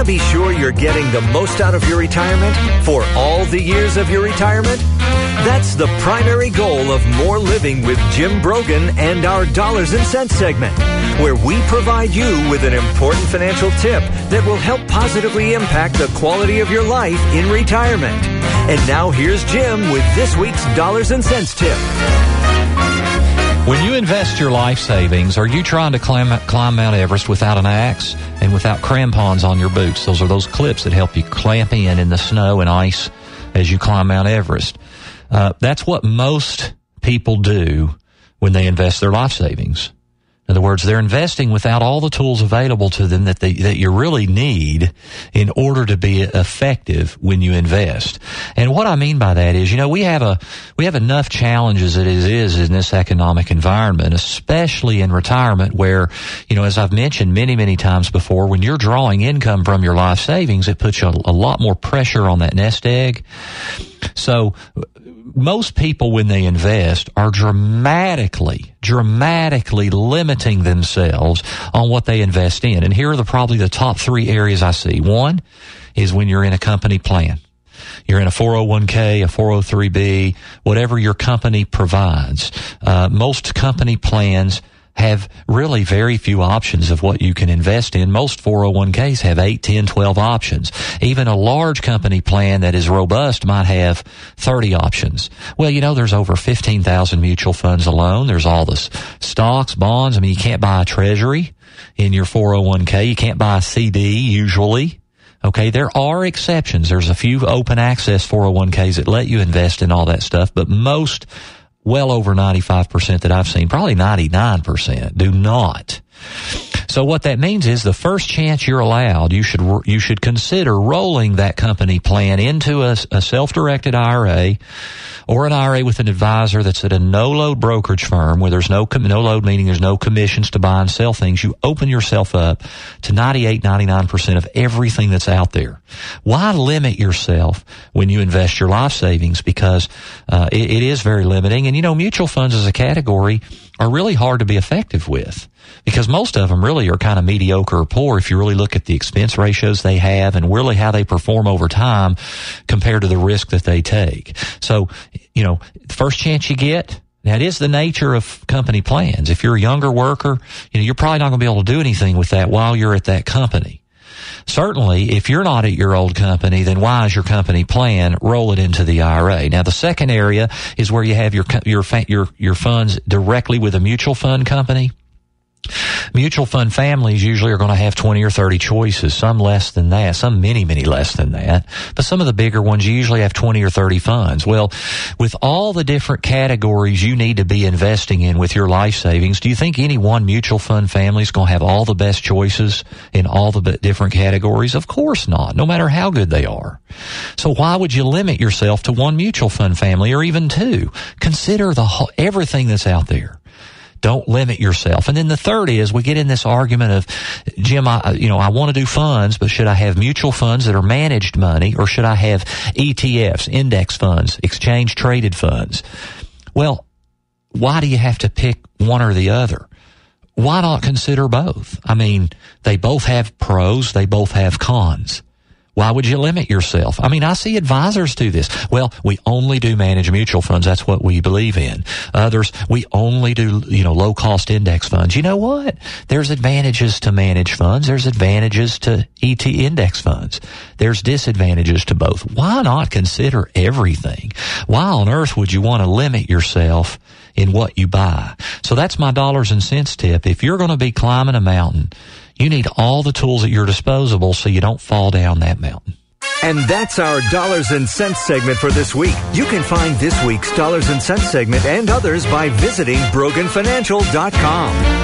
Want to be sure you're getting the most out of your retirement for all the years of your retirement? That's the primary goal of More Living with Jim Brogan and our Dollars and Cents segment, where we provide you with an important financial tip that will help positively impact the quality of your life in retirement. And now here's Jim with this week's Dollars and Cents tip. When you invest your life savings, are you trying to climb Mount Everest without an axe and without crampons on your boots? Those are those clips that help you clamp in the snow and ice as you climb Mount Everest. That's what most people do when they invest their life savings. In other words, they're investing without all the tools available to them that you really need in order to be effective when you invest. And what I mean by that is, we have enough challenges as it is in this economic environment, especially in retirement where, as I've mentioned many, many times before, when you're drawing income from your life savings, it puts you a lot more pressure on that nest egg. So most people, when they invest, are dramatically limiting themselves on what they invest in. And here are probably the top three areas I see. One is when you're in a company plan. You're in a 401k, a 403b, whatever your company provides. Most company plans have really very few options of what you can invest in. Most 401ks have 8, 10, 12 options. Even a large company plan that is robust might have 30 options. Well, there's over 15,000 mutual funds alone. There's all the stocks, bonds. I mean, you can't buy a treasury in your 401k. You can't buy a CD usually. Okay, there are exceptions. There's a few open access 401ks that let you invest in all that stuff, but most, well over 95% that I've seen, probably 99%, do not. So what that means is the first chance you're allowed, you should consider rolling that company plan into a self-directed IRA or an IRA with an advisor that's at a no-load brokerage firm where there's no load, meaning there's no commissions to buy and sell things. You open yourself up to 98, 99% of everything that's out there. Why limit yourself when you invest your life savings? Because it is very limiting. And, mutual funds as a category are really hard to be effective with because most of them really are kind of mediocre or poor if you really look at the expense ratios they have and really how they perform over time compared to the risk that they take. So, the first chance you get, that is the nature of company plans. If you're a younger worker, you're probably not going to be able to do anything with that while you're at that company. Certainly, if you're not at your old company, then why is your company plan? Roll it into the IRA. Now, the second area is where you have your funds directly with a mutual fund company. Mutual fund families usually are going to have 20 or 30 choices, some less than that, some many, many less than that. But some of the bigger ones usually have 20 or 30 funds. Well, with all the different categories you need to be investing in with your life savings, do you think any one mutual fund family is going to have all the best choices in all the different categories? Of course not, no matter how good they are. So why would you limit yourself to one mutual fund family or even two? Consider everything that's out there. Don't limit yourself. And then the third is we get in this argument of, Jim, I want to do funds, but should I have mutual funds that are managed money or should I have ETFs, index funds, exchange traded funds? Well, why do you have to pick one or the other? Why not consider both? I mean, they both have pros, they both have cons. Why would you limit yourself? I mean, I see advisors do this. Well, we only do managed mutual funds. That's what we believe in. Others, we only do, low-cost index funds. You know what? There's advantages to managed funds. There's advantages to ET index funds. There's disadvantages to both. Why not consider everything? Why on earth would you want to limit yourself in what you buy? So that's my dollars and cents tip. If you're going to be climbing a mountain, you need all the tools at your disposal so you don't fall down that mountain. And that's our Dollars and Cents segment for this week. You can find this week's Dollars and Cents segment and others by visiting BroganFinancial.com.